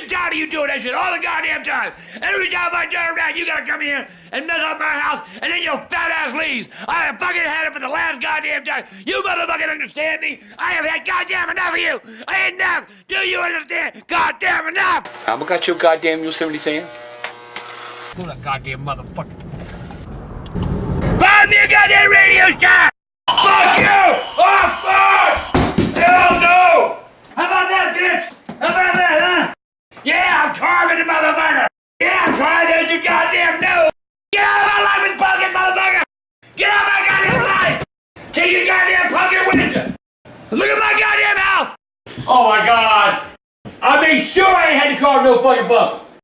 tired of you doing that shit all the goddamn time. Every time I turn around, you gotta come here and mess up my house, and then your fat ass leaves. I have fucking had it for the last goddamn time. You motherfucking understand me? I have had goddamn enough of you. I had enough. Do you understand? Goddamn enough. I got your goddamn Yosemite saying. Who that goddamn motherfucker? Find me a goddamn radio star. Fuck you! Oh fuck! Hell no! How about that, bitch? How about that, huh? Yeah, I'm carving the motherfucker! Yeah, I'm carving your goddamn nose! Get out of my life, you fucking motherfucker! Get out of my goddamn life! Take your goddamn pumpkin with you! Look at my goddamn house! Oh my god! I made sure I ain't had to carve no fucking pumpkin!